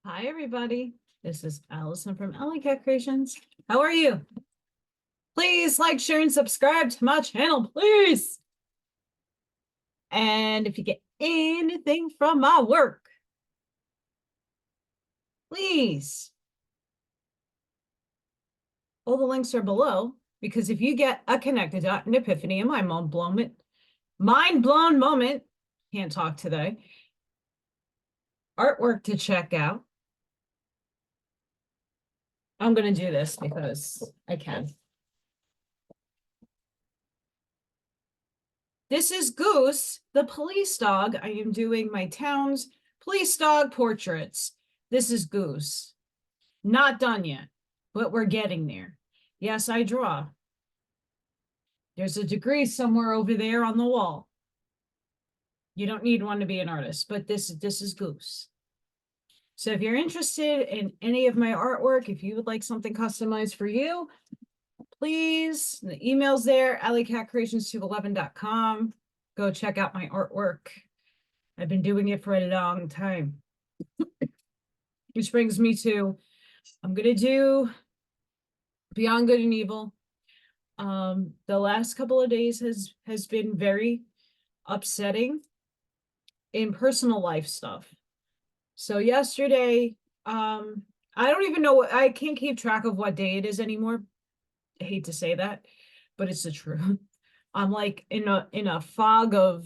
Hi, everybody. This is Allison from Allykatkreations. How are you? Please like, share, and subscribe to my channel, please. And if you get anything from my work, please. All the links are below, because if you get a connected dot, an epiphany, and my mind blown moment, can't talk today, artwork to check out. I'm going to do this because I can. This is Goose, the police dog. I am doing my town's police dog portraits. This is Goose. Not done yet, but we're getting there. Yes, I draw. There's a degree somewhere over there on the wall. You don't need one to be an artist, but this is Goose. So if you're interested in any of my artwork, if you would like something customized for you, please, the email's there, AllyKatzkreations211.com. Go check out my artwork. I've been doing it for a long time. Which brings me to, I'm going to do Beyond Good and Evil. The last couple of days has been very upsetting in personal life stuff. So yesterday, I don't even know I can't keep track of what day it is anymore. I hate to say that, but it's the truth. I'm like in a fog of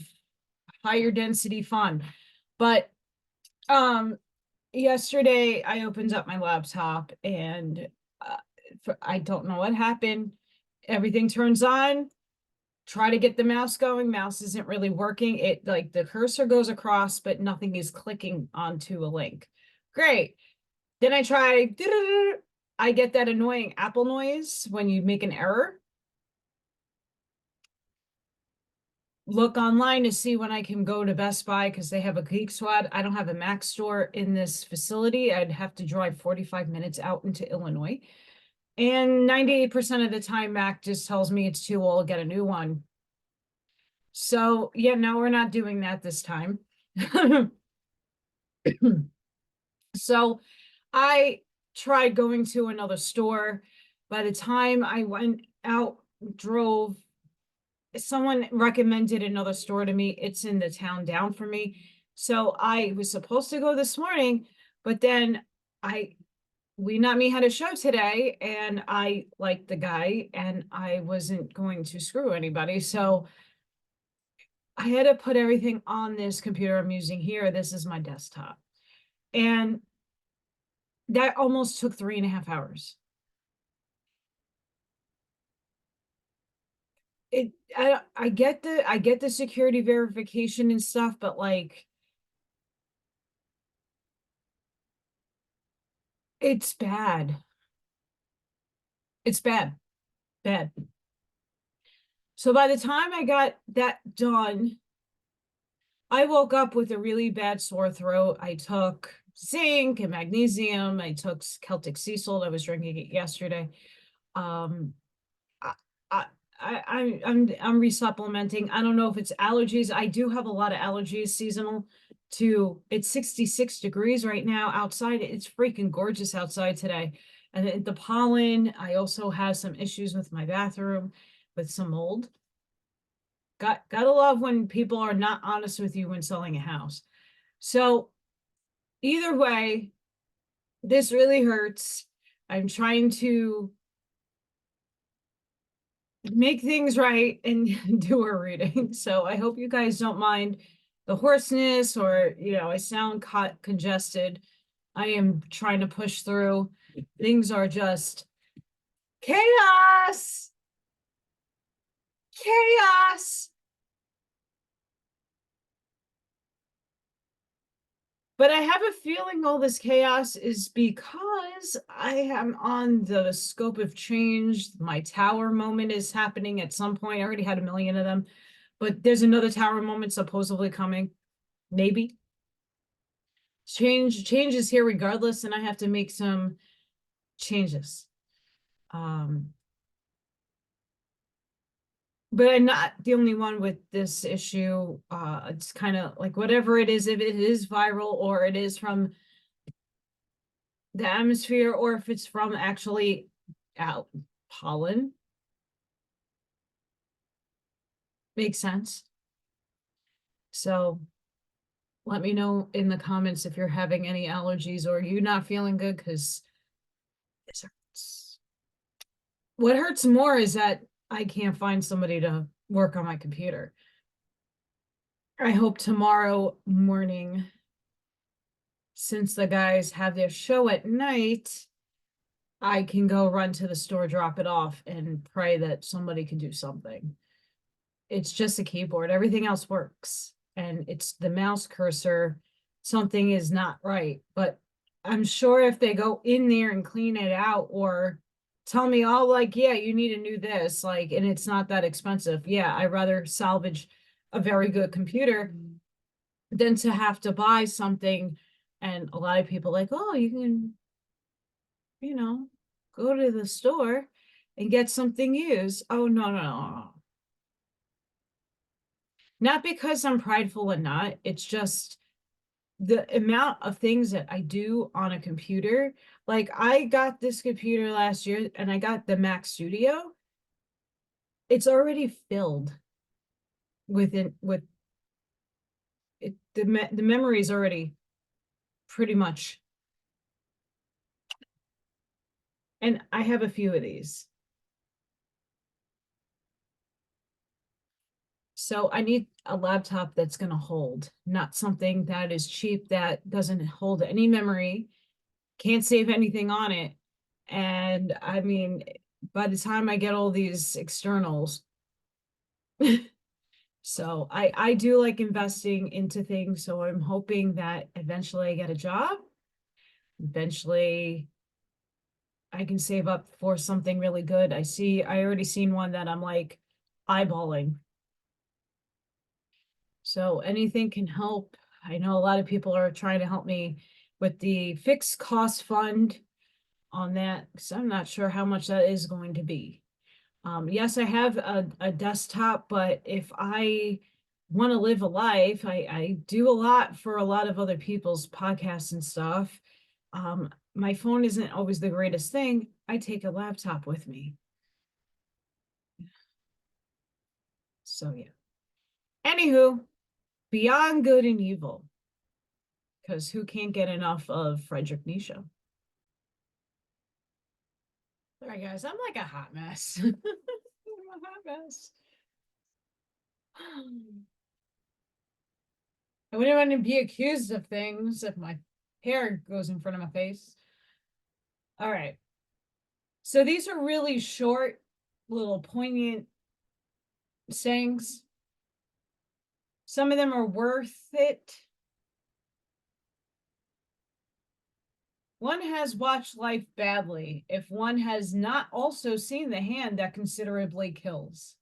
higher density fun. But yesterday I opened up my laptop and I don't know what happened. Everything turns on. Try to get the mouse going. Mouse isn't really working. It like the cursor goes across, but nothing is clicking onto a link. Great. Then I try. I get that annoying Apple noise when you make an error. Look online to see when I can go to Best Buy because they have a Geek Squad. I don't have a Mac store in this facility. I'd have to drive 45 minutes out into Illinois. And 98% of the time, Mac just tells me it's too old, get a new one. So, yeah, no, we're not doing that this time. So I tried going to another store. By the time I went out, drove, someone recommended another store to me. It's in the town down for me. So I was supposed to go this morning, but then WeNotMe had a show today and I liked the guy and I wasn't going to screw anybody. So I had to put everything on this computer I'm using here. This is my desktop. And that almost took 3.5 hours. I get the security verification and stuff, but like it's bad. It's bad. Bad. So by the time I got that done, I woke up with a really bad sore throat. I took zinc and magnesium. I took Celtic sea salt. I was drinking it yesterday. I'm resupplementing. I don't know if it's allergies. I do have a lot of allergies seasonal to, it's 66 degrees right now outside. It's freaking gorgeous outside today. And the pollen, I also have some issues with my bathroom with some mold. Gotta love when people are not honest with you when selling a house. So either way, this really hurts. I'm trying to make things right and do a reading. So I hope you guys don't mind the hoarseness or, I sound congested. I am trying to push through. Things are just chaos. Chaos. But I have a feeling all this chaos is because I am on the scope of change. My tower moment is happening at some point. I already had a million of them, but there's another tower moment supposedly coming. Maybe. Change is here regardless, and I have to make some changes. But I'm not the only one with this issue. It's kind of like whatever it is, if it is viral or it is from the atmosphere or if it's from actually out pollen. Makes sense. So let me know in the comments if you're having any allergies or you not feeling good, because this hurts. What hurts more is that I can't find somebody to work on my computer. I hope tomorrow morning, since the guys have their show at night, I can go run to the store, drop it off, and pray that somebody can do something. It's just a keyboard. Everything else works. And it's the mouse cursor. Something is not right. But I'm sure if they go in there and clean it out or tell me, oh, like, yeah, you need a new this, like, and it's not that expensive. Yeah, I'd rather salvage a very good computer than to have to buy something. And a lot of people like, oh, you can, go to the store and get something used. Oh, no. Not because I'm prideful or not. It's just the amount of things that I do on a computer. Like I got this computer last year and I got the Mac Studio. It's already filled with it. The memory is already pretty much. And I have a few of these. So I need a laptop that's going to hold, not something that is cheap, that doesn't hold any memory, can't save anything on it. And I mean, by the time I get all these externals, so I do like investing into things. So I'm hoping that eventually I get a job. Eventually I can save up for something really good. I already seen one that I'm like eyeballing. So anything can help. I know a lot of people are trying to help me with the fixed cost fund on that, because I'm not sure how much that is going to be. Yes, I have a desktop, but if I want to live a life, I do a lot for a lot of other people's podcasts and stuff. My phone isn't always the greatest thing. I take a laptop with me. So yeah. Anywho, Beyond Good and Evil. Because who can't get enough of Friedrich Nietzsche? Sorry, guys, I'm like a hot mess. I'm a hot mess. I wouldn't want to be accused of things if my hair goes in front of my face. All right. So these are really short, little poignant sayings. Some of them are worth it. One has watched life badly if one has not also seen the hand that considerably kills.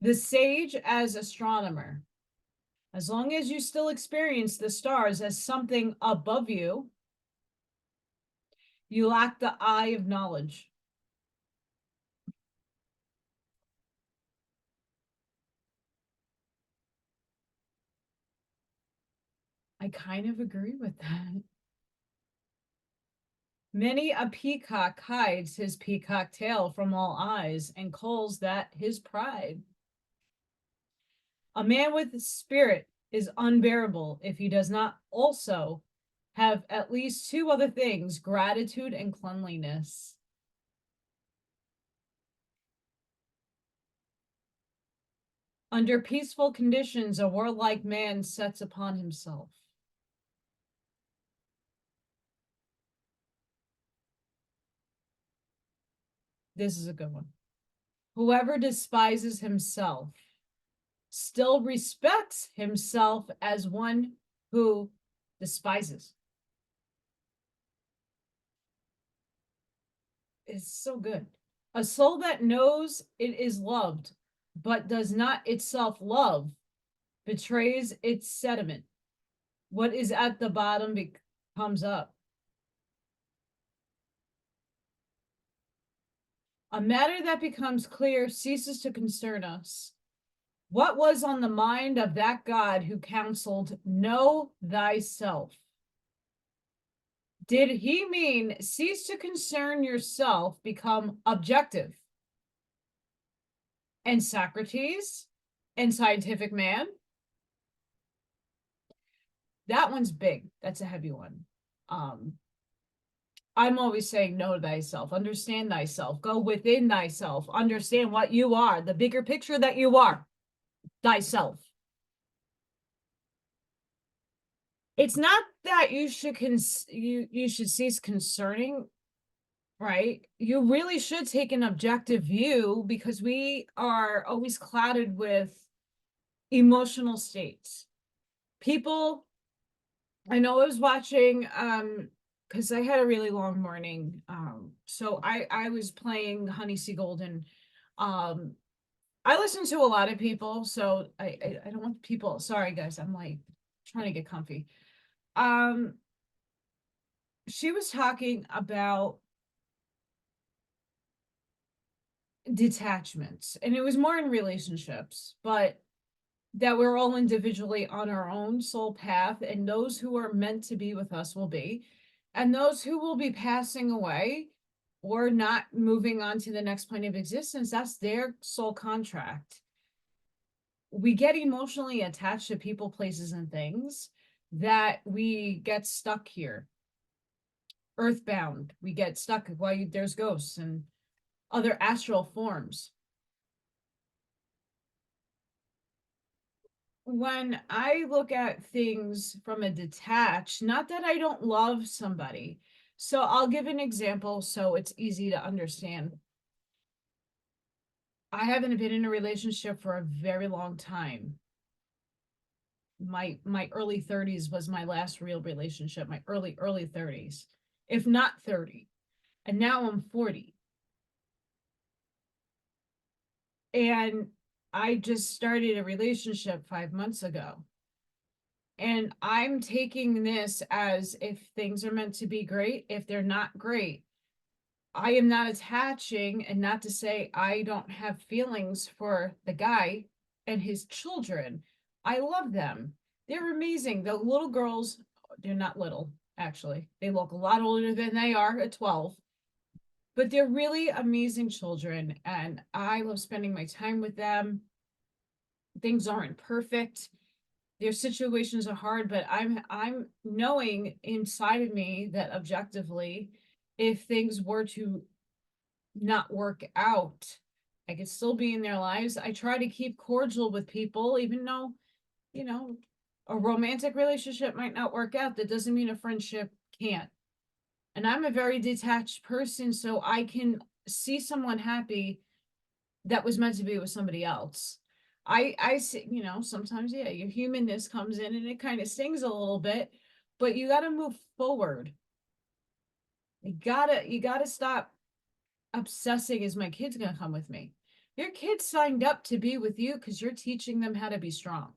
The sage as astronomer. As long as you still experience the stars as something above you, you lack the eye of knowledge. I kind of agree with that. Many a peacock hides his peacock tail from all eyes and calls that his pride. A man with spirit is unbearable if he does not also have at least two other things, gratitude and cleanliness. Under peaceful conditions, a warlike man sets upon himself. This is a good one. Whoever despises himself still respects himself as one who despises. It's so good. A soul that knows it is loved, but does not itself love, betrays its sediment. What is at the bottom comes up. A matter that becomes clear ceases to concern us. What was on the mind of that God who counseled, know thyself? Did he mean cease to concern yourself, become objective? And Socrates and Scientific Man? That one's big. That's a heavy one. I'm always saying know thyself, understand thyself, go within thyself, understand what you are, the bigger picture that you are, thyself. It's not that you should you should cease concerning, right? You really should take an objective view, because we are always clouded with emotional states. People, I know I was watching, because I had a really long morning. So I was playing Honey C. Golden. I listen to a lot of people, so I don't want people. Sorry guys, I'm like trying to get comfy. She was talking about detachments, and it was more in relationships, but that we're all individually on our own soul path, and those who are meant to be with us will be, and those who will be passing away or not moving on to the next plane of existence, that's their soul contract. We get emotionally attached to people, places, and things that we get stuck here. Earthbound, we get stuck while there's ghosts and other astral forms. When I look at things from a detached, not that I don't love somebody. So I'll give an example so it's easy to understand. I haven't been in a relationship for a very long time. My early 30s was my last real relationship, my early 30s, if not 30. And now I'm 40. And I just started a relationship 5 months ago. And I'm taking this as, if things are meant to be great, if they're not great, I am not attaching. And not to say I don't have feelings for the guy and his children. I love them. They're amazing. The little girls, they're not little, actually. They look a lot older than they are at 12. But they're really amazing children, and I love spending my time with them. Things aren't perfect. Their situations are hard, but I'm knowing inside of me that objectively, if things were to not work out, I could still be in their lives. I try to keep cordial with people, even though, you know, a romantic relationship might not work out. That doesn't mean a friendship can't. And I'm a very detached person, so I can see someone happy that was meant to be with somebody else. I see, sometimes, yeah, your humanness comes in and it kind of stings a little bit, but you got to move forward. You gotta stop obsessing, is my kid's gonna come with me? Your kid signed up to be with you because you're teaching them how to be strong.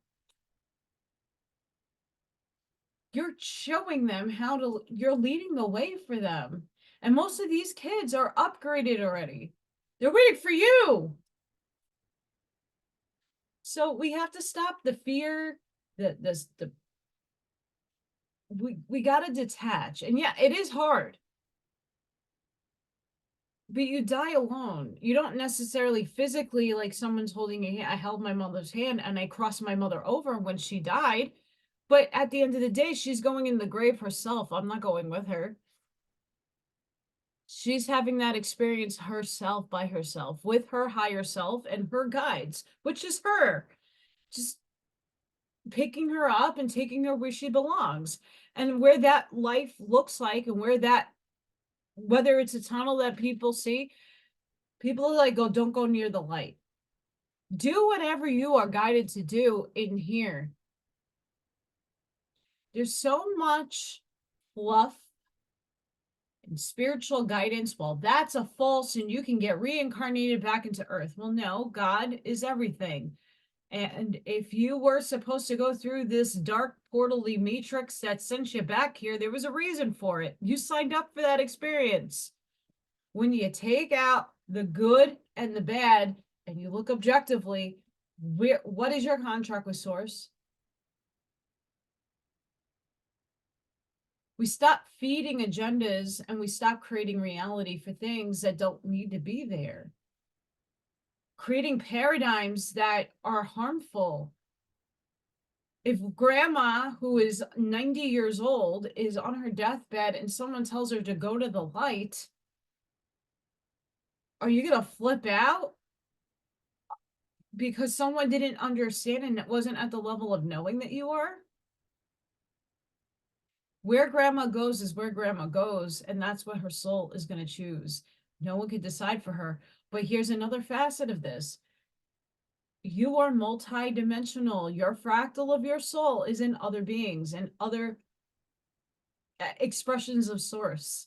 You're showing them you're leading the way for them. And most of these kids are upgraded already. They're waiting for you. So we have to stop the fear, we got to detach. And yeah, it is hard. But you die alone. You don't necessarily physically, like someone's holding a hand. I held my mother's hand and I crossed my mother over when she died. But at the end of the day, she's going in the grave herself. I'm not going with her. She's having that experience herself, by herself, with her higher self and her guides, which is her. Just picking her up and taking her where she belongs, and where that life looks like, and whether it's a tunnel that people see, people are like, oh, don't go near the light. Do whatever you are guided to do in here. There's so much fluff and spiritual guidance. Well, that's a false, and you can get reincarnated back into earth. Well, no, God is everything. And if you were supposed to go through this dark portal-y matrix that sent you back here, there was a reason for it. You signed up for that experience. When you take out the good and the bad and you look objectively, what is your contract with Source? We stop feeding agendas and we stop creating reality for things that don't need to be there. Creating paradigms that are harmful. If grandma, who is 90 years old, is on her deathbed and someone tells her to go to the light, are you going to flip out? Because someone didn't understand and it wasn't at the level of knowing that you are? Where grandma goes is where grandma goes, and that's what her soul is going to choose. No one could decide for her. But here's another facet of this. You are multidimensional. Your fractal of your soul is in other beings and other expressions of source.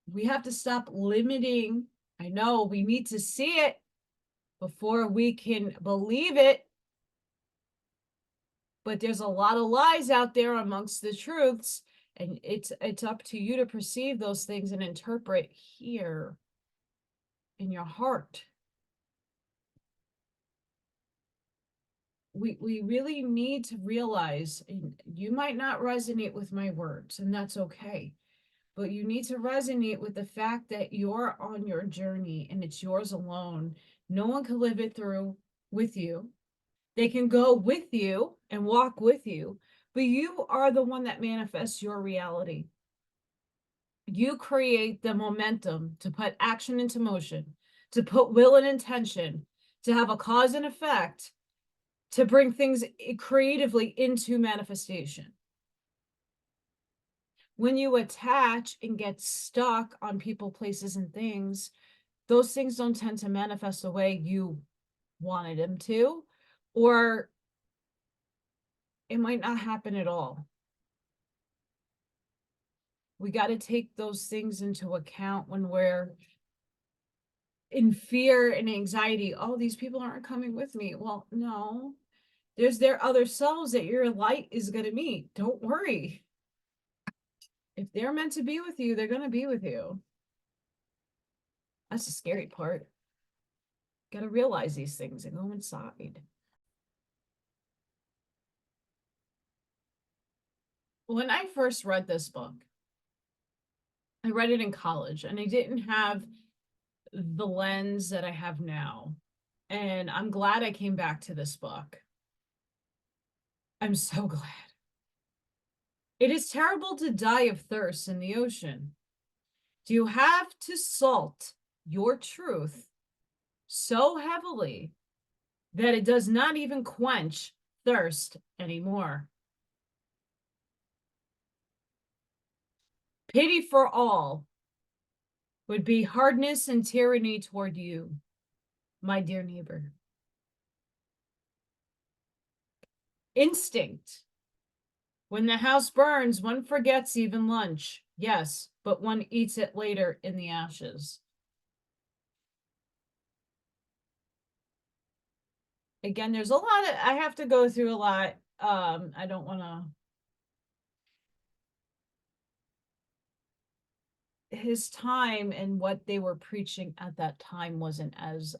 We have to stop limiting. I know we need to see it before we can believe it. But there's a lot of lies out there amongst the truths, and it's up to you to perceive those things and interpret here in your heart. We really need to realize, you might not resonate with my words, and that's okay. But you need to resonate with the fact that you're on your journey and it's yours alone. No one can live it through with you. They can go with you and walk with you, but you are the one that manifests your reality. You create the momentum to put action into motion, to put will and intention, to have a cause and effect, to bring things creatively into manifestation. When you attach and get stuck on people, places, and things, those things don't tend to manifest the way you wanted them to, or it might not happen at all. We got to take those things into account when we're in fear and anxiety. Oh, these people aren't coming with me. Well, no, there's their other selves that your light is going to meet. Don't worry. If they're meant to be with you, they're going to be with you. That's the scary part. Got to realize these things and go inside. When I first read this book, I read it in college and I didn't have the lens that I have now. And I'm glad I came back to this book. I'm so glad. It is terrible to die of thirst in the ocean. Do you have to salt your truth so heavily that it does not even quench thirst anymore? Pity for all would be hardness and tyranny toward you, my dear neighbor. Instinct. When the house burns, one forgets even lunch. Yes, but one eats it later in the ashes. Again, there's a lot of, I have to go through a lot. I don't want to, his time and what they were preaching at that time wasn't as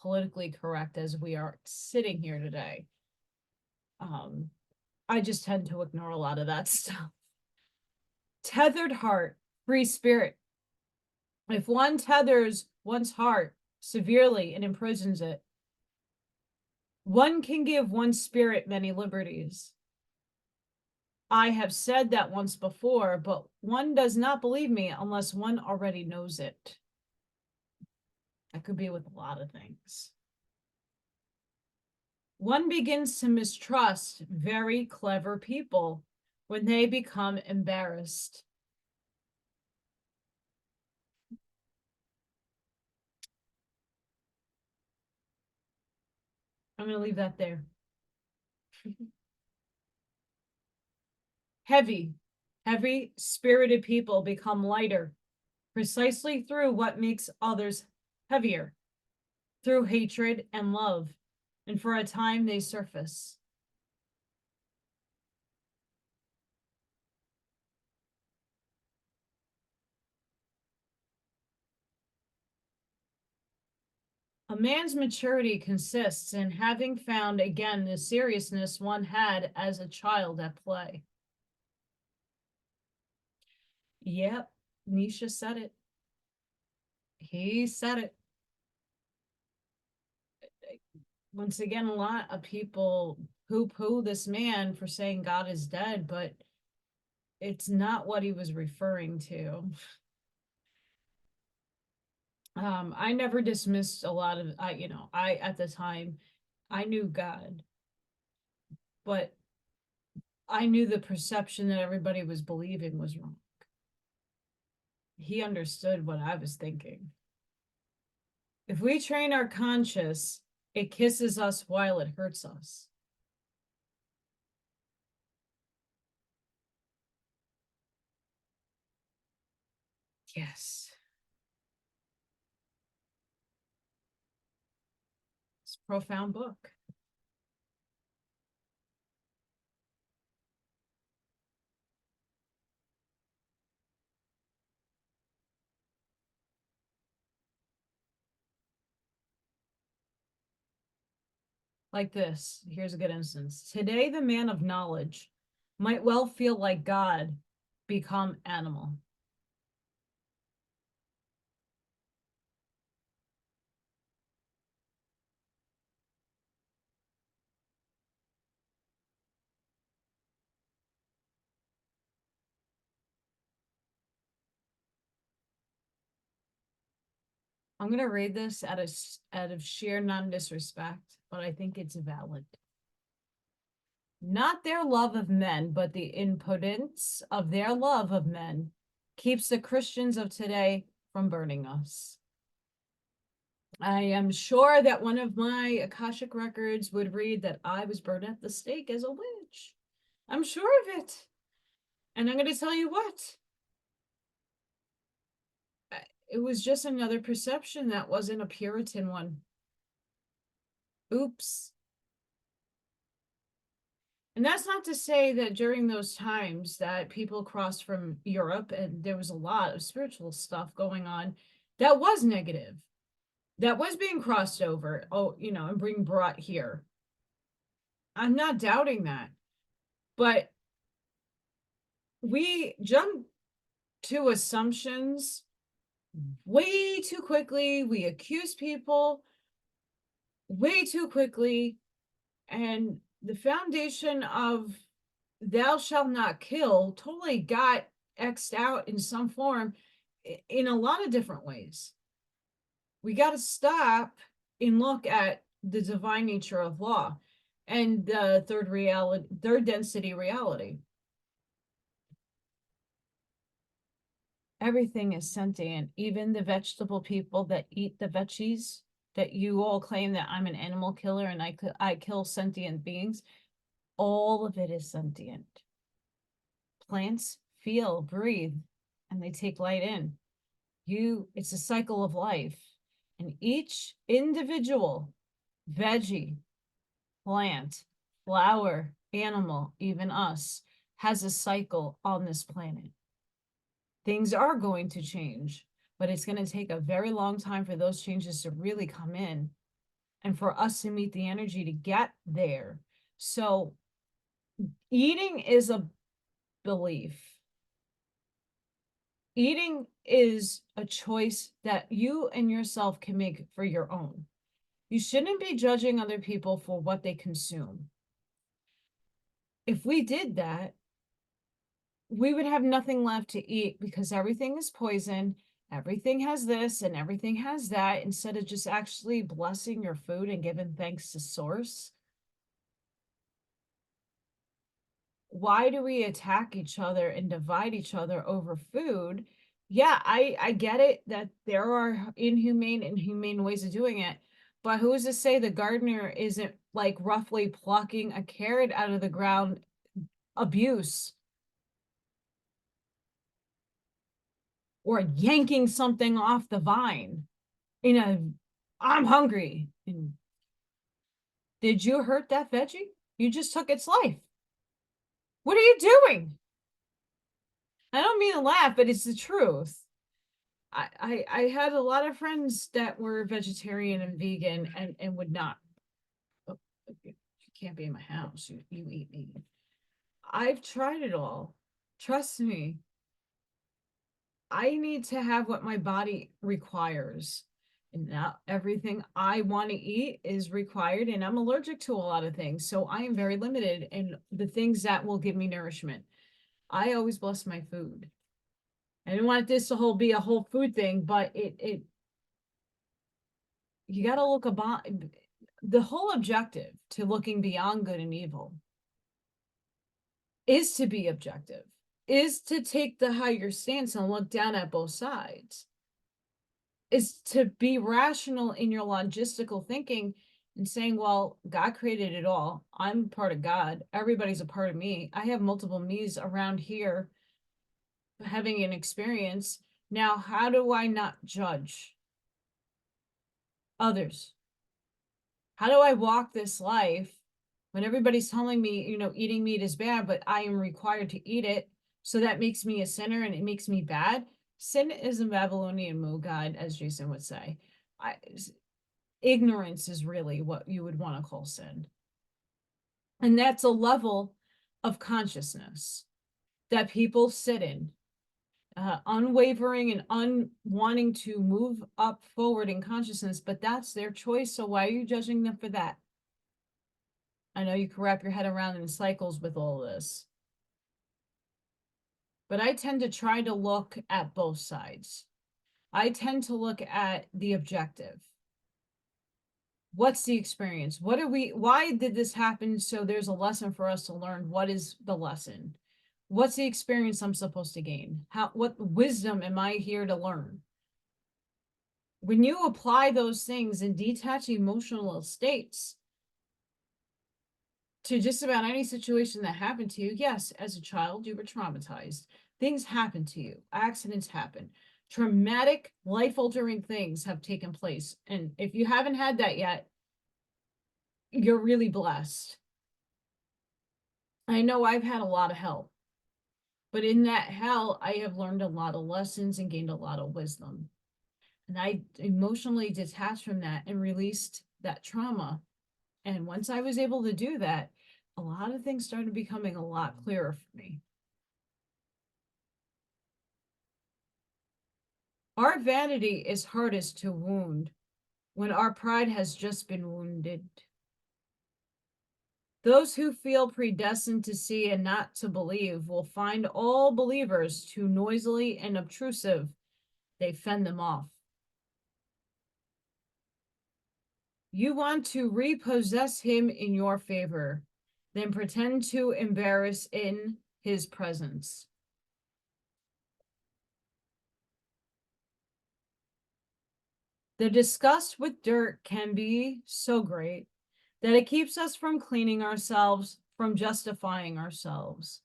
politically correct as we are sitting here today. I just tend to ignore a lot of that stuff. Tethered heart, free spirit. If one tethers one's heart severely and imprisons it, one can give one's spirit many liberties. I have said that once before, but one does not believe me unless one already knows it. That could be with a lot of things. One begins to mistrust very clever people when they become embarrassed. I'm going to leave that there. Heavy spirited people become lighter precisely through what makes others heavier, through hatred and love, and for a time they surface. A man's maturity consists in having found again the seriousness one had as a child at play. Yep, Nietzsche said it. He said it. Once again, a lot of people poo-poo this man for saying God is dead, but it's not what he was referring to. I never dismissed a lot of, I at the time, I knew God, but I knew the perception that everybody was believing was wrong. He understood what I was thinking. If we train our conscious, it kisses us while it hurts us. Yes. It's a profound book. Like this. Here's a good instance. Today, the man of knowledge might well feel like God, become animal. I'm going to read this out of sheer non-disrespect, but I think it's valid. Not their love of men, but the impotence of their love of men keeps the Christians of today from burning us. I am sure that one of my Akashic records would read that I was burned at the stake as a witch. I'm sure of it. And I'm going to tell you what. It was just another perception that wasn't a Puritan one. Oops. And that's not to say that during those times that people crossed from Europe and there was a lot of spiritual stuff going on that was negative, that was being crossed over, and being brought here. I'm not doubting that. But we jump to assumptions way too quickly. We accuse people way too quickly. And the foundation of thou shalt not kill totally got X'd out in some form in a lot of different ways. We got to stop and look at the divine nature of law and the third density reality. Everything is sentient, even the vegetable people that eat the veggies, that you all claim that I'm an animal killer and I kill sentient beings. All of it is sentient. Plants feel, breathe, and they take light in. It's a cycle of life. And each individual veggie, plant, flower, animal, even us, has a cycle on this planet. Things are going to change, but it's going to take a very long time for those changes to really come in and for us to meet the energy to get there. So eating is a belief. Eating is a choice that you and yourself can make for your own. You shouldn't be judging other people for what they consume. If we did that, we would have nothing left to eat because everything is poison, everything has this and everything has that, instead of just actually blessing your food and giving thanks to source. Why do we attack each other and divide each other over food? Yeah, I get it that there are inhumane and humane ways of doing it, but who is to say the gardener isn't like roughly plucking a carrot out of the ground? Abuse. Or yanking something off the vine I'm hungry. And did you hurt that veggie? You just took its life. What are you doing? I don't mean to laugh, but it's the truth. I had a lot of friends that were vegetarian and vegan and would not. Oh, you can't be in my house. You eat meat. I've tried it all. Trust me. I need to have what my body requires. And not everything I want to eat is required, and I'm allergic to a lot of things. So I am very limited in the things that will give me nourishment. I always bless my food. I didn't want this to be a whole food thing, but it you got to look about the whole objective to looking beyond good and evil is to be objective, is to take the higher stance and look down at both sides, is to be rational in your logistical thinking and saying, well, God created it all. I'm part of God. Everybody's a part of me. I have multiple me's around here having an experience. Now, how do I not judge others? How do I walk this life when everybody's telling me, eating meat is bad, but I am required to eat it? So that makes me a sinner and it makes me bad. Sin is a Babylonian mood guide, as Jason would say. Ignorance is really what you would want to call sin. And that's a level of consciousness that people sit in, unwavering and unwanting to move up forward in consciousness, but that's their choice. So why are you judging them for that? I know you can wrap your head around in cycles with all this, but I tend to try to look at both sides. I tend to look at the objective. What's the experience? Why did this happen? So there's a lesson for us to learn. What is the lesson? What's the experience I'm supposed to gain? What wisdom am I here to learn? When you apply those things in detached emotional states to just about any situation that happened to you, yes, as a child, you were traumatized. Things happen to you. Accidents happen. Traumatic, life-altering things have taken place. And if you haven't had that yet, you're really blessed. I know I've had a lot of help, but in that hell, I have learned a lot of lessons and gained a lot of wisdom. And I emotionally detached from that and released that trauma. And once I was able to do that, a lot of things started becoming a lot clearer for me. Our vanity is hardest to wound when our pride has just been wounded. Those who feel predestined to see and not to believe will find all believers too noisily and obtrusive. They fend them off. You want to repossess him in your favor, then pretend to embarrass in his presence. The disgust with dirt can be so great that it keeps us from cleaning ourselves, from justifying ourselves.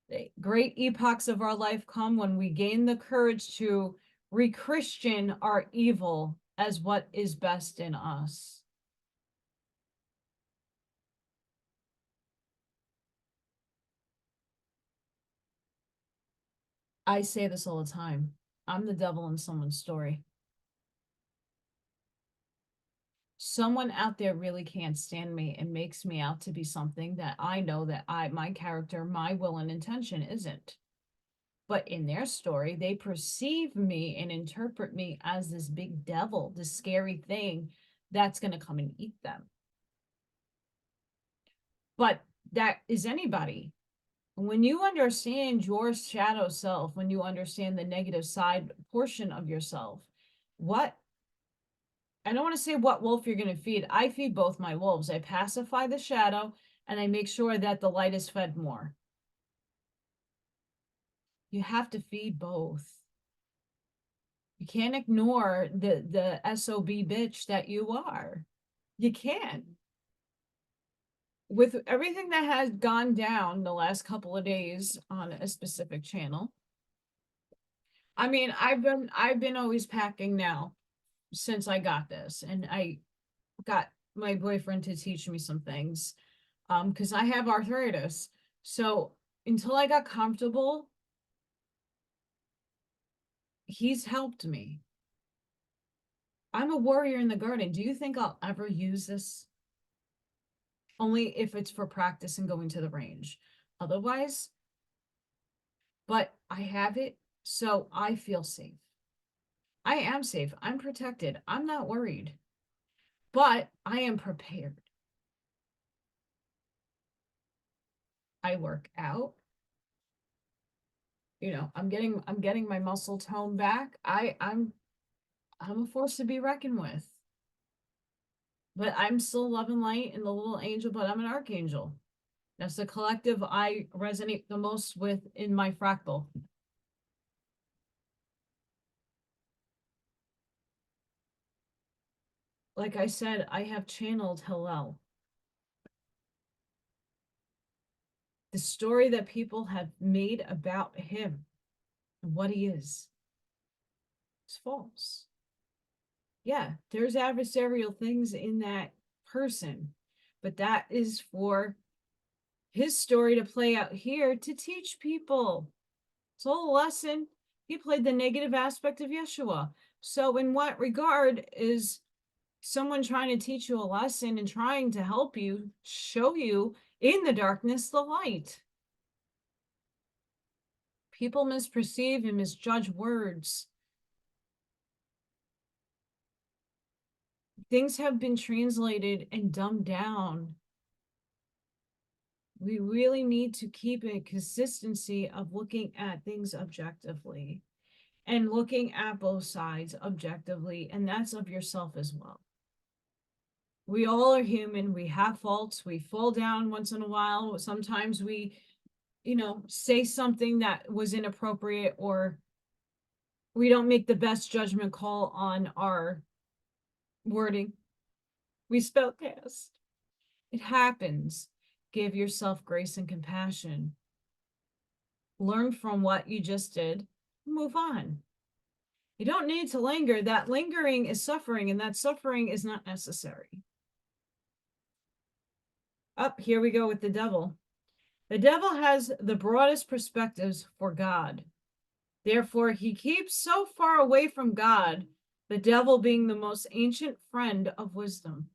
The great epochs of our life come when we gain the courage to re-Christian our evil as what is best in us. I say this all the time. I'm the devil in someone's story. Someone out there really can't stand me and makes me out to be something that I know that my character, my will and intention isn't. But in their story, they perceive me and interpret me as this big devil, this scary thing that's going to come and eat them. But that is anybody. When you understand your shadow self, when you understand the negative side portion of yourself, I don't want to say what wolf you're going to feed. I feed both my wolves. I pacify the shadow and I make sure that the light is fed more. You have to feed both. You can't ignore the SOB bitch that you are. You can't. With everything that has gone down the last couple of days on a specific channel, I mean, I've been always packing now since I got this, and I got my boyfriend to teach me some things because I have arthritis. So until I got comfortable he's helped me. I'm a warrior in the garden. Do you think I'll ever use this? Only if it's for practice and going to the range. Otherwise, but I have it, so I feel safe. I am safe. I'm protected. I'm not worried, but I am prepared. I work out. You know, I'm getting my muscle tone back. I'm a force to be reckoned with. But I'm still love and light and the little angel, but I'm an archangel. That's the collective I resonate the most with in my fractal. Like I said, I have channeled Hillel. The story that people have made about him and what he is false. Yeah, there's adversarial things in that person, but that is for his story to play out here to teach people. It's all a lesson. He played the negative aspect of Yeshua. So in what regard is someone trying to teach you a lesson and trying to help you, show you in the darkness the light? People misperceive and misjudge words. Things have been translated and dumbed down. We really need to keep a consistency of looking at things objectively and looking at both sides objectively, and that's of yourself as well. We all are human. We have faults. We fall down once in a while. Sometimes we, say something that was inappropriate, or we don't make the best judgment call on our wording. We spell cast. It happens. Give yourself grace and compassion. Learn from what you just did. Move on. You don't need to linger. That lingering is suffering, and that suffering is not necessary. Up here we go with the devil. The devil has the broadest perspectives for God. Therefore, he keeps so far away from God, the devil being the most ancient friend of wisdom.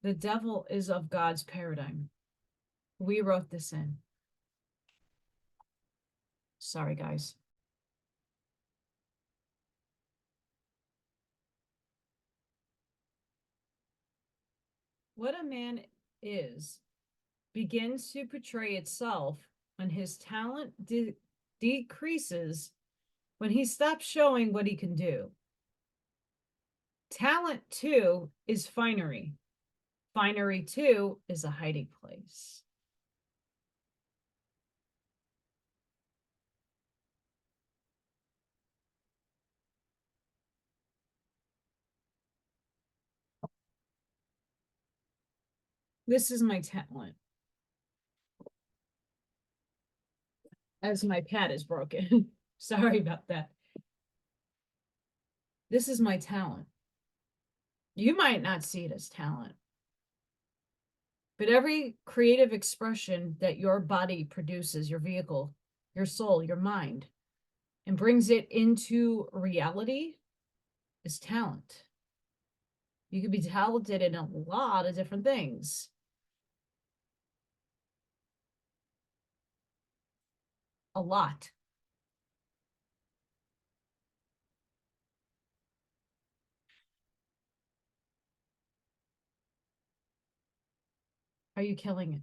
The devil is of God's paradigm. We wrote this in. Sorry, guys. What a man is begins to portray itself when his talent decreases, when he stops showing what he can do. Talent, too, is finery. Finery, too, is a hiding place. This is my talent. As my pad is broken. Sorry about that. This is my talent. You might not see it as talent, but every creative expression that your body produces, your vehicle, your soul, your mind, and brings it into reality is talent. You could be talented in a lot of different things. A lot. Are you killing it?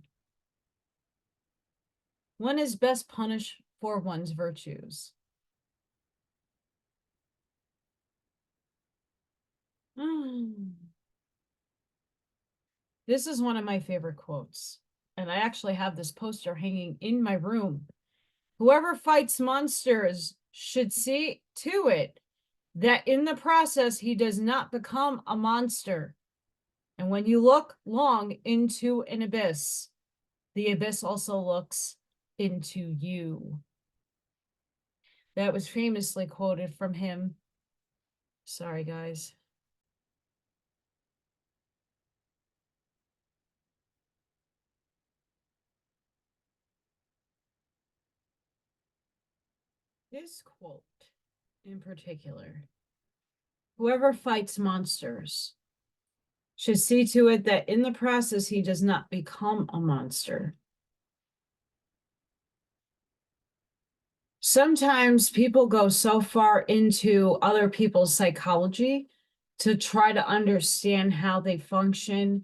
One is best punished for one's virtues. This is one of my favorite quotes, and I actually have this poster hanging in my room. Whoever fights monsters should see to it that in the process he does not become a monster. And when you look long into an abyss, the abyss also looks into you. That was famously quoted from him. Sorry, guys. This quote in particular: whoever fights monsters should see to it that in the process he does not become a monster. Sometimes people go so far into other people's psychology to try to understand how they function.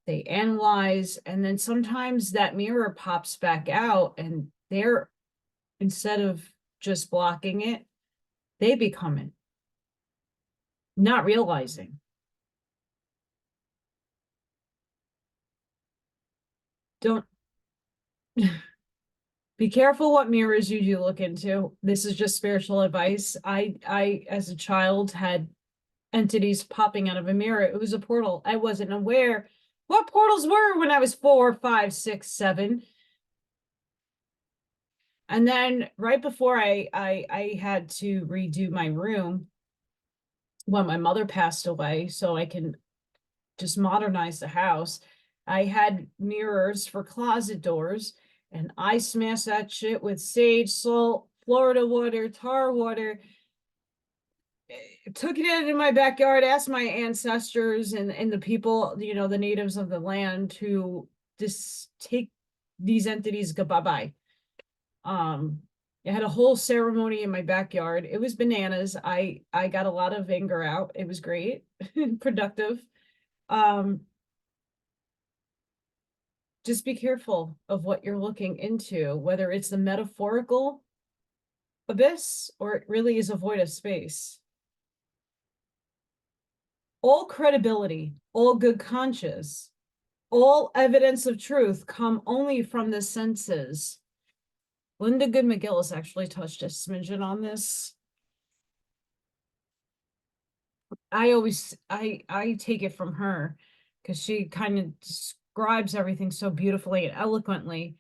They analyze, and then sometimes that mirror pops back out, and they're, instead of just blocking it, they become it, not realizing. Don't be careful what mirrors you do look into. This is just spiritual advice. I as a child had entities popping out of a mirror. It was a portal. I wasn't aware what portals were when I was 4, 5, 6, 7. And then right before I had to redo my room when my mother passed away, so I can just modernize the house, I had mirrors for closet doors, and I smashed that shit with sage, salt, Florida water, tar water. Took it in my backyard, asked my ancestors and the people, you know, the natives of the land, to just take these entities bye-bye. I had a whole ceremony in my backyard. It was bananas. I got a lot of anger out. It was great, productive. Just be careful of what you're looking into, whether it's the metaphorical abyss or it really is a void of space. All credibility, all good conscience, all evidence of truth come only from the senses. Linda Good McGillis actually touched a smidgen on this. I take it from her because she kind of describes everything so beautifully and eloquently.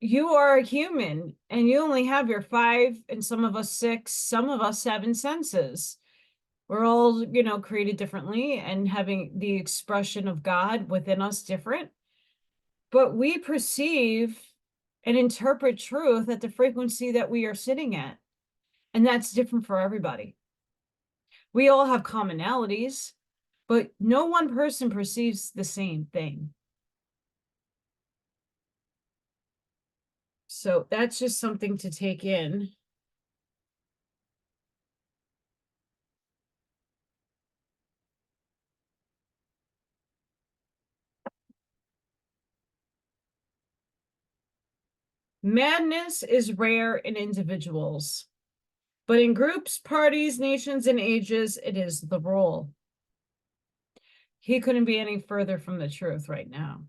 You are a human and you only have your 5, and some of us 6, some of us 7 senses. We're all, you know, created differently and having the expression of God within us different. But we perceive and interpret truth at the frequency that we are sitting at. And that's different for everybody. We all have commonalities, but no one person perceives the same thing. So that's just something to take in. Madness is rare in individuals, but in groups, parties, nations, and ages, it is the rule. He couldn't be any further from the truth right now.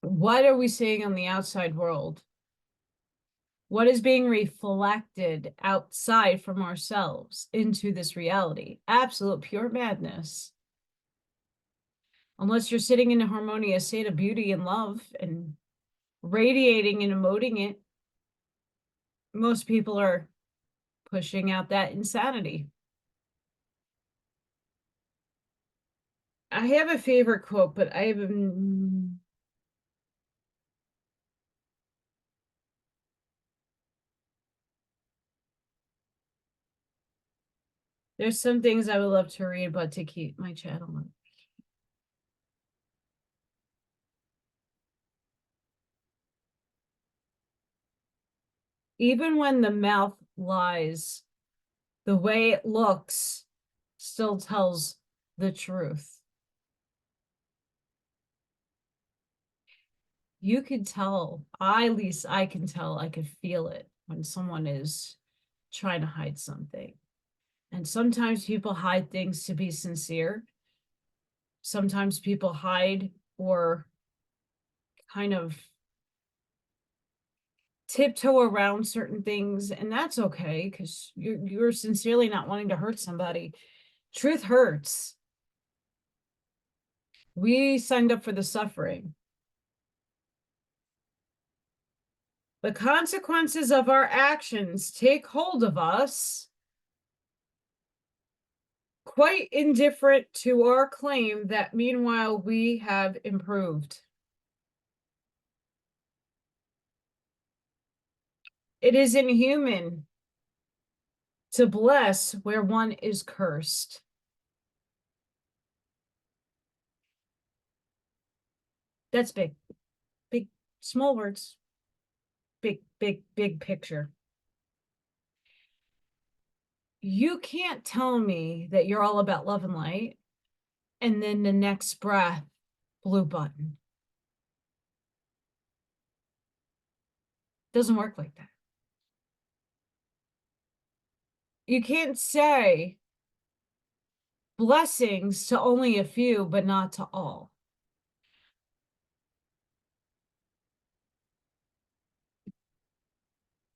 What are we seeing on the outside world? What is being reflected outside from ourselves into this reality? Absolute pure madness. Unless you're sitting in a harmonious state of beauty and love and radiating and emoting it, most people are pushing out that insanity. I have a favorite quote, but I have there's some things I would love to read, but to keep my channel on. Even when the mouth lies, the way it looks still tells the truth. You could tell, at least I can tell, I could feel it when someone is trying to hide something. And sometimes people hide things to be sincere. Sometimes people hide or kind of tiptoe around certain things, and that's okay because you're sincerely not wanting to hurt somebody. Truth hurts. We signed up for the suffering. The consequences of our actions take hold of us, quite indifferent to our claim that meanwhile we have improved. It is inhuman to bless where one is cursed. That's big, big, small words, big, big, big picture. You can't tell me that you're all about love and light, and then the next breath, blue button. Doesn't work like that. You can't say blessings to only a few, but not to all.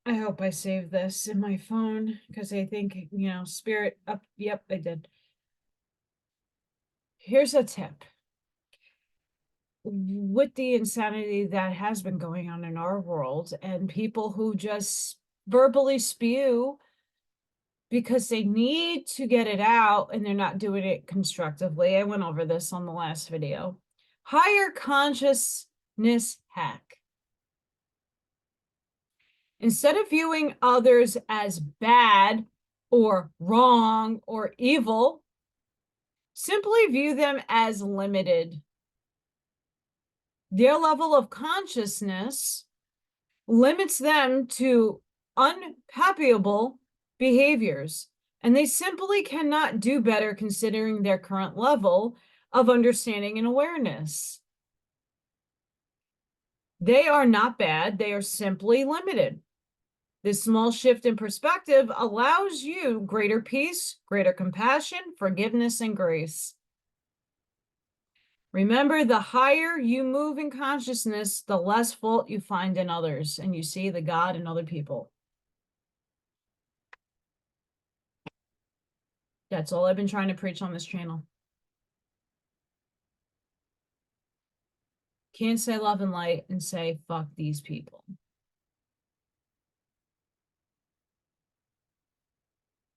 I hope I saved this in my phone because I think, spirit up. Yep, I did. Here's a tip. With the insanity that has been going on in our world and people who just verbally spew because they need to get it out and they're not doing it constructively. I went over this on the last video. Higher consciousness hack. Instead of viewing others as bad or wrong or evil, simply view them as limited. Their level of consciousness limits them to unpalatable behaviors, and they simply cannot do better considering their current level of understanding and awareness. They are not bad, they are simply limited. This small shift in perspective allows you greater peace, greater compassion, forgiveness, and grace. Remember, the higher you move in consciousness, the less fault you find in others, and you see the God in other people. That's all I've been trying to preach on this channel. Can't say love and light and say, fuck these people.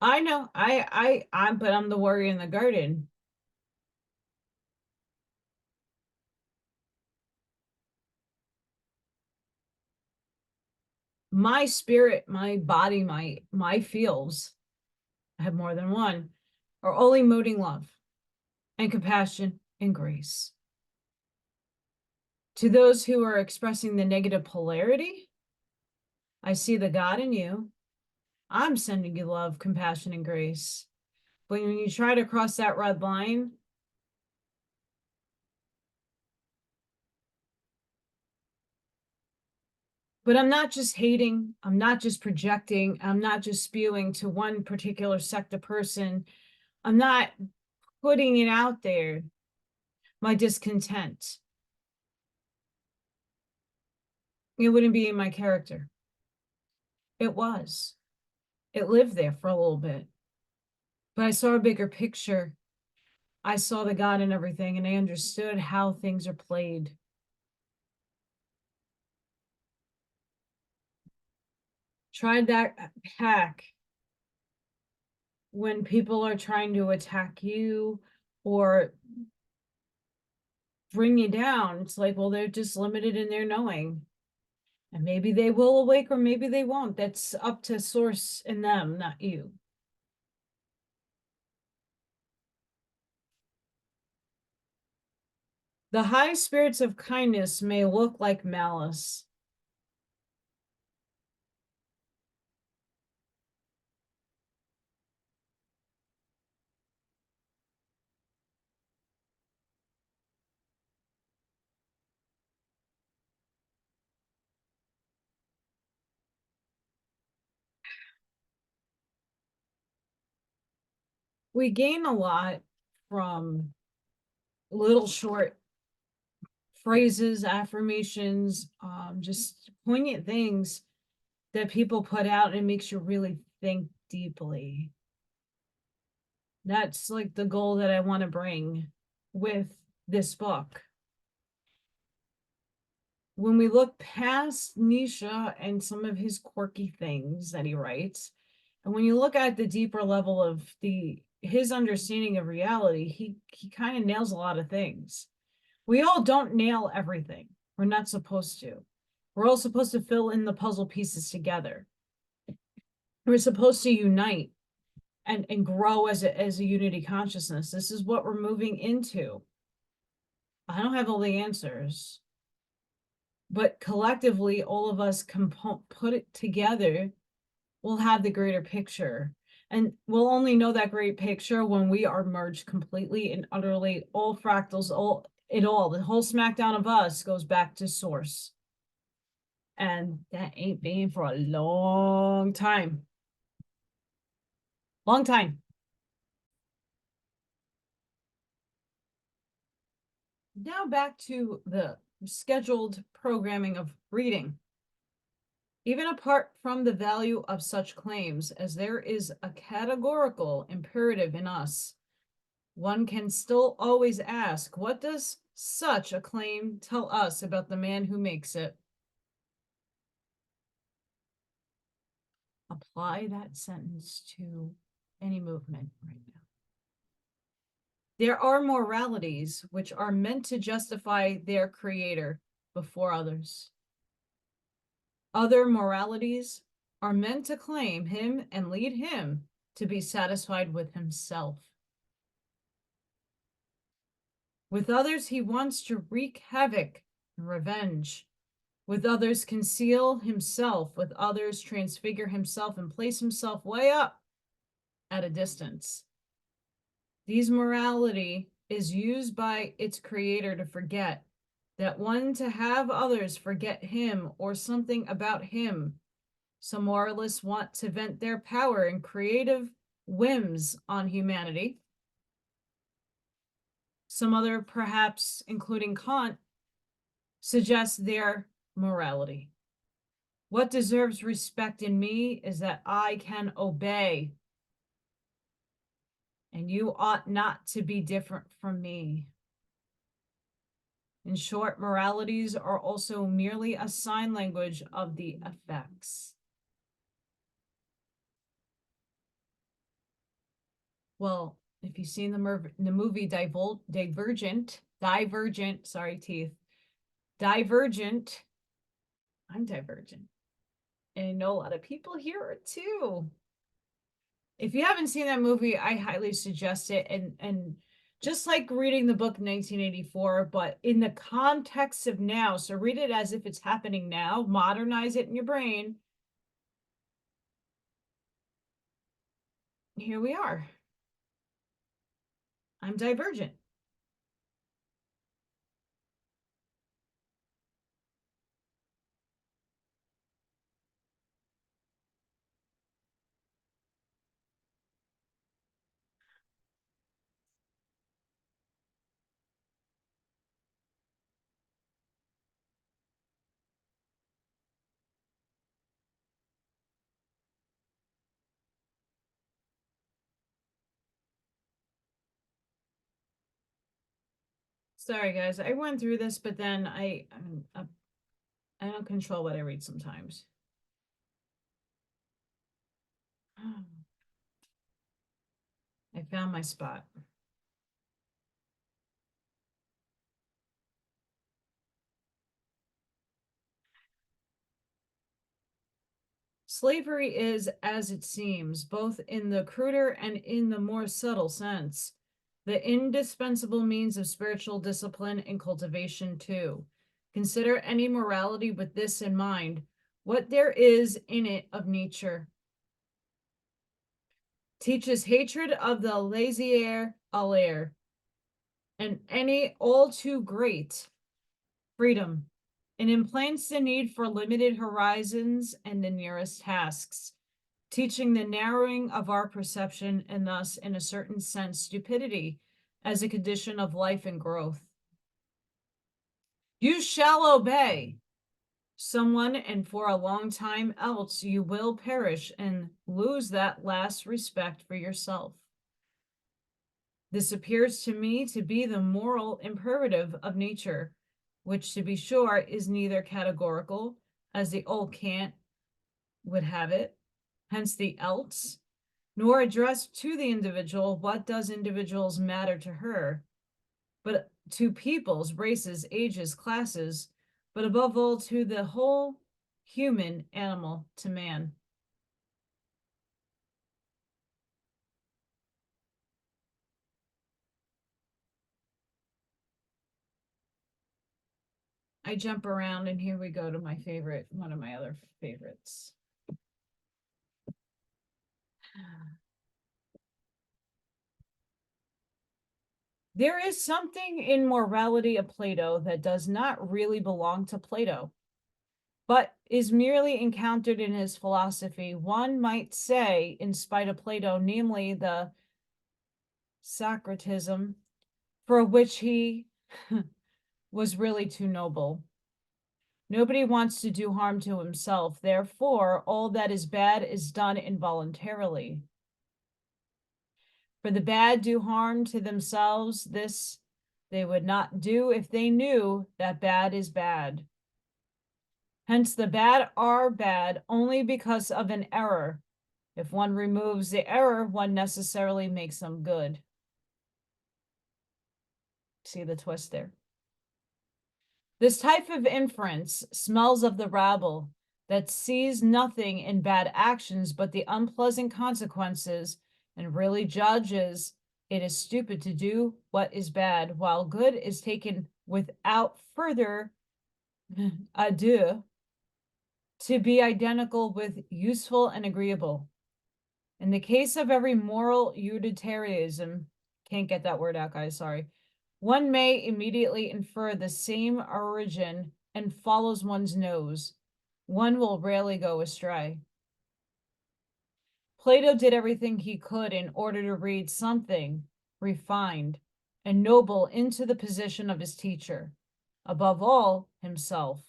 I know, but I'm the warrior in the garden. My spirit, my body, my feels, I have more than one, are all emoting love and compassion and grace. To those who are expressing the negative polarity, I see the God in you. I'm sending you love, compassion, and grace. But when you try to cross that red line, but I'm not just hating, I'm not just projecting, I'm not just spewing to one particular sect of person. I'm not putting it out there, my discontent. It wouldn't be in my character. It was. It lived there for a little bit. But I saw a bigger picture. I saw the God in everything, and I understood how things are played. Tried that hack when people are trying to attack you or bring you down. It's like, well, they're just limited in their knowing. And maybe they will awake or maybe they won't. That's up to source in them, not you. The high spirits of kindness may look like malice. We gain a lot from little short phrases, affirmations, just poignant things that people put out, and it makes you really think deeply. That's like the goal that I want to bring with this book. When we look past Nietzsche and some of his quirky things that he writes, and when you look at the deeper level of his understanding of reality, he kind of nails a lot of things. We all don't nail everything. We're not supposed to. We're all supposed to fill in the puzzle pieces together. We're supposed to unite and grow as a unity consciousness. This is what we're moving into. I don't have all the answers, but collectively, all of us can put it together. We'll have the greater picture. And we'll only know that great picture when we are merged completely and utterly, all fractals, the whole smackdown of us goes back to source. And that ain't been for a long time. Long time. Now back to the scheduled programming of reading. Even apart from the value of such claims, as there is a categorical imperative in us, one can still always ask, what does such a claim tell us about the man who makes it? Apply that sentence to any movement right now. There are moralities which are meant to justify their creator before others. Other moralities are meant to claim him and lead him to be satisfied with himself. With others, he wants to wreak havoc and revenge. With others, conceal himself. With others, transfigure himself and place himself way up at a distance. These morality is used by its creator to forget that one to have others forget him or something about him. Some moralists want to vent their power and creative whims on humanity. Some other, perhaps including Kant, suggest their morality. What deserves respect in me is that I can obey, and you ought not to be different from me. In short, moralities are also merely a sign language of the effects. Well, if you've seen the movie Divergent, sorry, teeth, Divergent, I'm divergent. And I know a lot of people here are too. If you haven't seen that movie, I highly suggest it. And just like reading the book 1984, but in the context of now, so read it as if it's happening now, modernize it in your brain. Here we are. I'm divergent. Sorry, guys. I went through this, but then I don't control what I read sometimes. I found my spot. Slavery is as it seems, both in the cruder and in the more subtle sense, the indispensable means of spiritual discipline and cultivation too. Consider any morality with this in mind, what there is in it of nature. Teaches hatred of the laissez-aller, and any all too great freedom, and implants the need for limited horizons and the nearest tasks, teaching the narrowing of our perception and thus, in a certain sense, stupidity as a condition of life and growth. You shall obey someone, and for a long time else you will perish and lose that last respect for yourself. This appears to me to be the moral imperative of nature, which, to be sure, is neither categorical, as the old Kant would have it, hence the else, nor addressed to the individual, what does individuals matter to her, but to peoples, races, ages, classes, but above all to the whole human animal, to man. I jump around, and here we go to my favorite, one of my other favorites. There is something in morality of Plato that does not really belong to Plato, but is merely encountered in his philosophy. One might say, in spite of Plato, namely the Socratism, for which he was really too noble. Nobody wants to do harm to himself. Therefore, all that is bad is done involuntarily. For the bad do harm to themselves. This they would not do if they knew that bad is bad. Hence, the bad are bad only because of an error. If one removes the error, one necessarily makes them good. See the twist there? This type of inference smells of the rabble that sees nothing in bad actions but the unpleasant consequences, and really judges it is stupid to do what is bad, while good is taken without further ado to be identical with useful and agreeable. In the case of every moral utilitarianism, can't get that word out, guys, sorry, one may immediately infer the same origin and follows one's nose. One will rarely go astray. Plato did everything he could in order to read something refined and noble into the position of his teacher, above all, himself.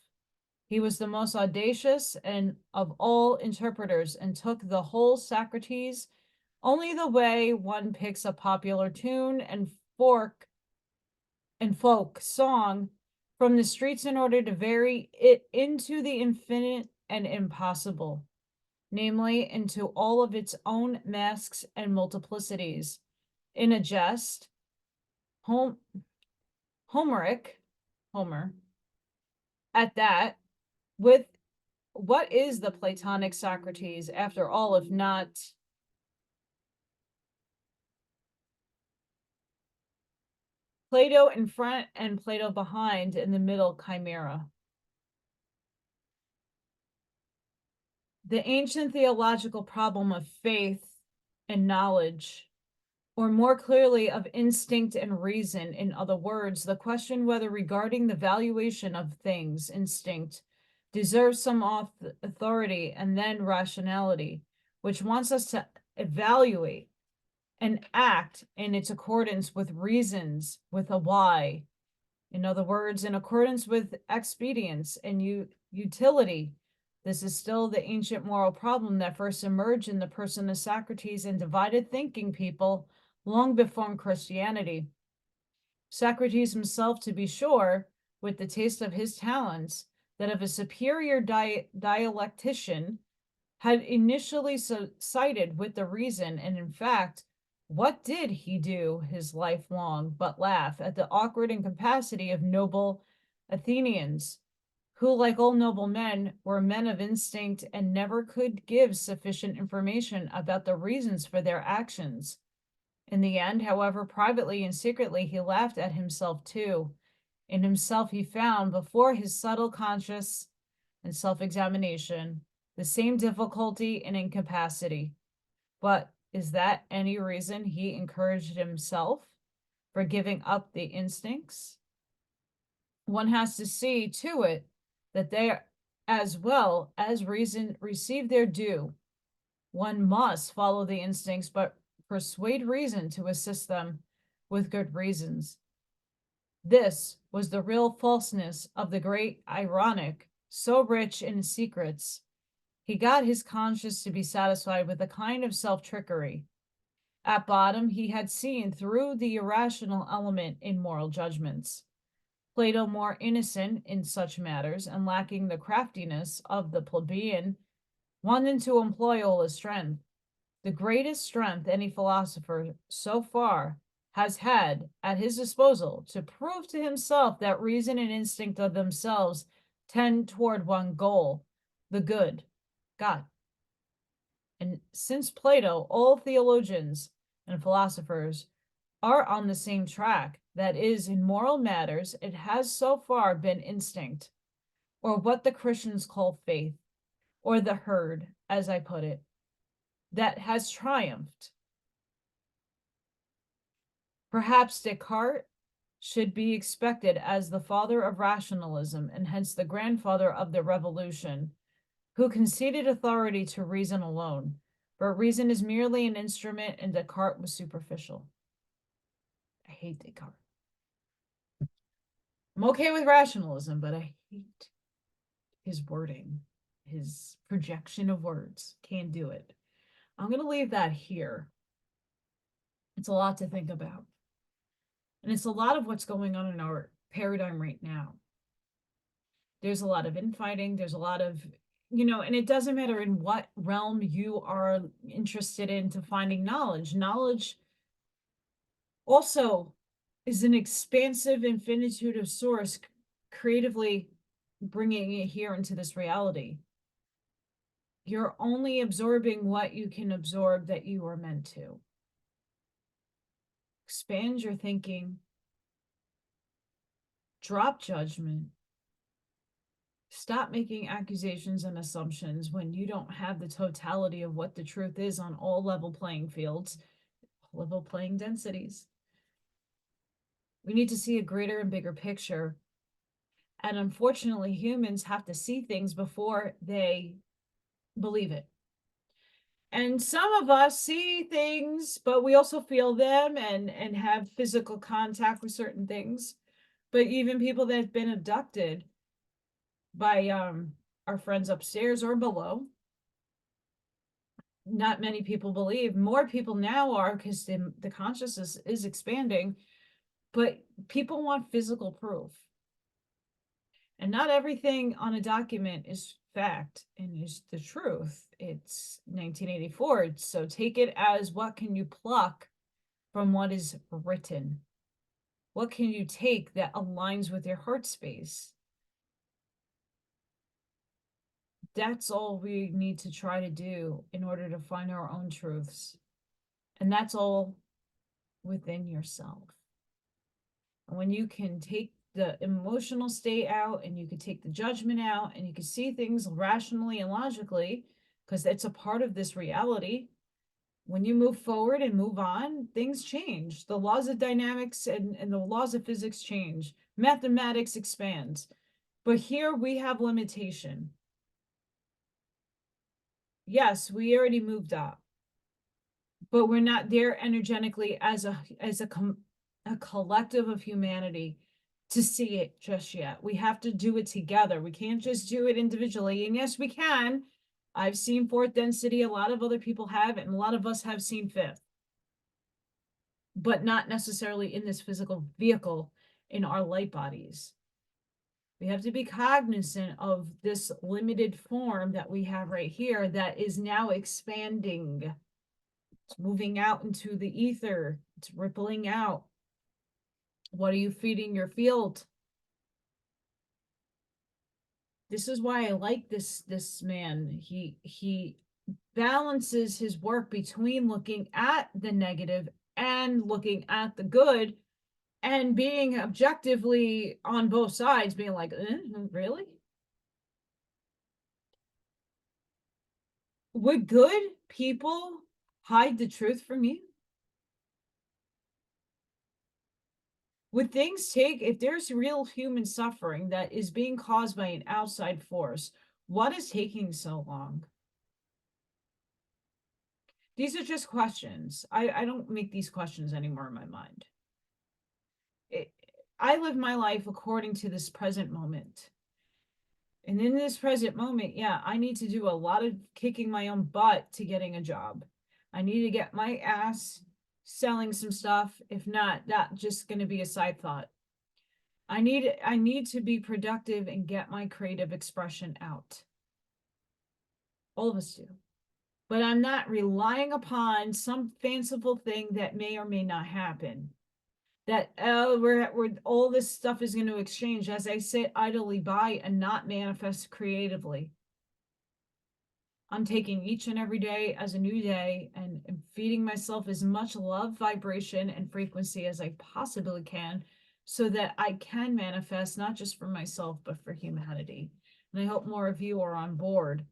He was the most audacious and of all interpreters, and took the whole Socrates only the way one picks a popular tune and folk song from the streets in order to vary it into the infinite and impossible, namely into all of its own masks and multiplicities. In a jest, Homer, at that, with what is the Platonic Socrates after all, if not Plato in front and Plato behind, in the middle chimera? The ancient theological problem of faith and knowledge, or more clearly of instinct and reason. In other words, the question whether regarding the valuation of things, instinct, deserves some authority and then rationality, which wants us to evaluate and act in its accordance with reasons, with a why. In other words, in accordance with expedience and utility. This is still the ancient moral problem that first emerged in the person of Socrates and divided thinking people long before Christianity. Socrates himself, to be sure, with the taste of his talents, that of a superior dialectician, had initially sided with the reason, and in fact, what did he do his life long but laugh at the awkward incapacity of noble Athenians, who, like all noble men, were men of instinct and never could give sufficient information about the reasons for their actions. In the end, however, privately and secretly, he laughed at himself too. In himself he found, before his subtle conscience and self-examination, the same difficulty and incapacity. But is that any reason he encouraged himself for giving up the instincts? One has to see to it that they, as well as reason, receive their due. One must follow the instincts, but persuade reason to assist them with good reasons. This was the real falseness of the great ironic, so rich in secrets. He got his conscience to be satisfied with a kind of self-trickery. At bottom, he had seen through the irrational element in moral judgments. Plato, more innocent in such matters and lacking the craftiness of the plebeian, wanted to employ all his strength. The greatest strength any philosopher so far has had at his disposal to prove to himself that reason and instinct of themselves tend toward one goal, the good, God. And since Plato, all theologians and philosophers are on the same track, that is, in moral matters, it has so far been instinct, or what the Christians call faith, or the herd, as I put it, that has triumphed. Perhaps Descartes should be expected as the father of rationalism and hence the grandfather of the revolution, who conceded authority to reason alone, but reason is merely an instrument and Descartes was superficial. I hate Descartes. I'm okay with rationalism, but I hate his wording, his projection of words. Can't do it. I'm going to leave that here. It's a lot to think about. And it's a lot of what's going on in our paradigm right now. There's a lot of infighting. There's a lot of, and it doesn't matter in what realm you are interested in to finding knowledge. Knowledge also is an expansive infinitude of source creatively bringing it here into this reality. You're only absorbing what you can absorb that you are meant to. Expand your thinking. Drop judgment. Stop making accusations and assumptions when you don't have the totality of what the truth is on all level playing fields, level playing densities. We need to see a greater and bigger picture. And unfortunately, humans have to see things before they believe it. And some of us see things, but we also feel them and have physical contact with certain things. But even people that have been abducted by our friends upstairs or below, not many people believe. More people now are, because the consciousness is expanding, but people want physical proof. And not everything on a document is fact and is the truth. It's 1984, so take it as what can you pluck from what is written? What can you take that aligns with your heart space? That's all we need to try to do in order to find our own truths. And that's all within yourself. And when you can take the emotional state out and you can take the judgment out and you can see things rationally and logically, because it's a part of this reality, when you move forward and move on, things change. The laws of dynamics and the laws of physics change. Mathematics expands. But here we have limitation. Yes, we already moved up, but we're not there energetically as a collective of humanity to see it just yet. We have to do it together. We can't just do it individually. And yes, we can. I've seen fourth density. A lot of other people have, and a lot of us have seen fifth, but not necessarily in this physical vehicle in our light bodies. We have to be cognizant of this limited form that we have right here that is now expanding. It's moving out into the ether. It's rippling out. What are you feeding your field? This is why I like this man. He balances his work between looking at the negative and looking at the good, and being objectively on both sides, being like, really? Would good people hide the truth from you? Would things take, if there's real human suffering that is being caused by an outside force, what is taking so long? These are just questions. I don't make these questions anymore in my mind. I live my life according to this present moment. And in this present moment, yeah, I need to do a lot of kicking my own butt to getting a job. I need to get my ass selling some stuff. If not, that's just going to be a side thought. I need to be productive and get my creative expression out. All of us do. But I'm not relying upon some fanciful thing that may or may not happen. That we're all this stuff is going to exchange as I sit idly by and not manifest creatively. on taking each and every day as a new day and feeding myself as much love, vibration, and frequency as I possibly can so that I can manifest not just for myself, but for humanity. And I hope more of you are on board.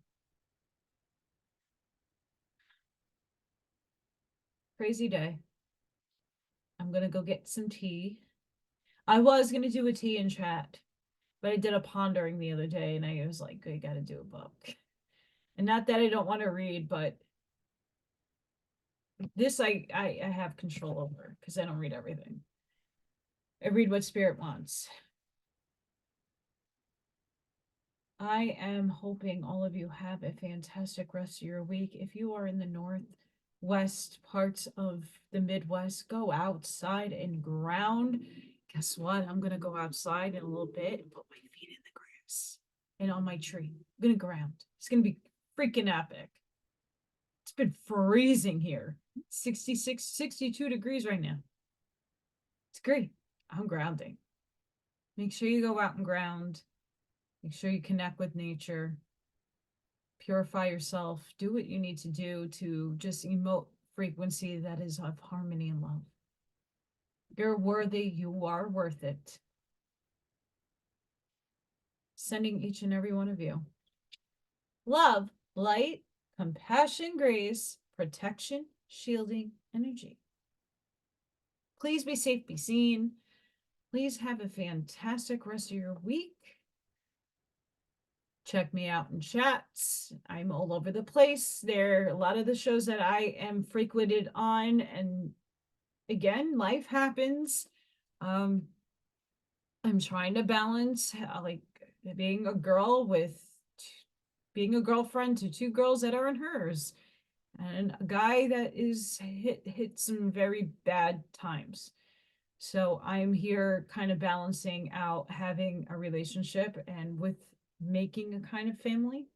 Crazy day. I'm going to go get some tea. I was going to do a tea in chat, but I did a pondering the other day and I was like, I got to do a book. And not that I don't want to read, but this I have control over because I don't read everything. I read what spirit wants. I am hoping all of you have a fantastic rest of your week. If you are in the northwest parts of the Midwest, go outside and ground. Guess what? I'm going to go outside in a little bit and put my feet in the grass and on my tree. I'm going to ground. It's going to be freaking epic. It's been freezing here. 66, 62 degrees right now. It's great. I'm grounding. Make sure you go out and ground. Make sure you connect with nature. Purify yourself. Do what you need to do to just emote frequency that is of harmony and love. You're worthy. You are worth it. Sending each and every one of you love, light, compassion, grace, protection, shielding, energy. Please be safe, be seen. Please have a fantastic rest of your week. Check me out in chats. I'm all over the place. There are a lot of the shows that I am frequented on. And again, life happens. I'm trying to balance like being a girl with being a girlfriend to two girls that are in hers. And a guy that is hit some very bad times. So I'm here kind of balancing out having a relationship and with making a kind of family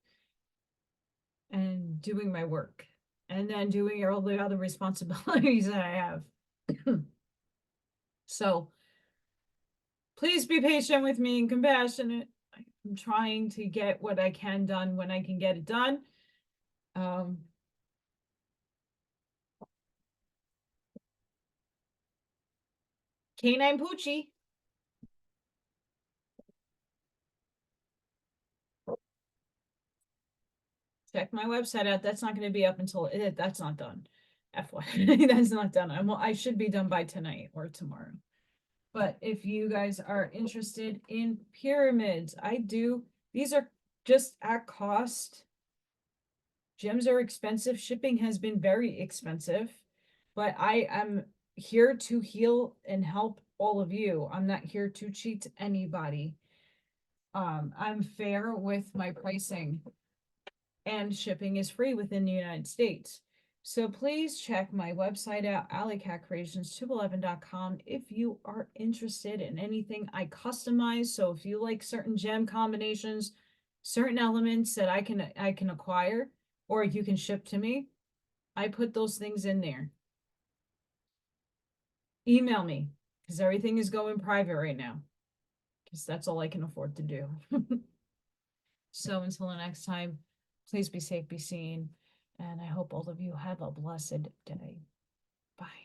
and doing my work and then doing all the other responsibilities that I have. So please be patient with me and compassionate. I'm trying to get what I can done when I can get it done. Canine Poochie. Check my website out. That's not going to be up until that's not done. FYI, that's not done. I should be done by tonight or tomorrow. But if you guys are interested in pyramids, I do. These are just at cost. Gems are expensive. Shipping has been very expensive, but I am here to heal and help all of you. I'm not here to cheat anybody. I'm fair with my pricing, and shipping is free within the United States. So please check my website out, AllyKatzkreations211.com, if you are interested in anything I customize. So if you like certain gem combinations, certain elements that I can acquire, or you can ship to me, I put those things in there. Email me, because everything is going private right now, because that's all I can afford to do. So until the next time, please be safe, be seen, and I hope all of you have a blessed day. Bye.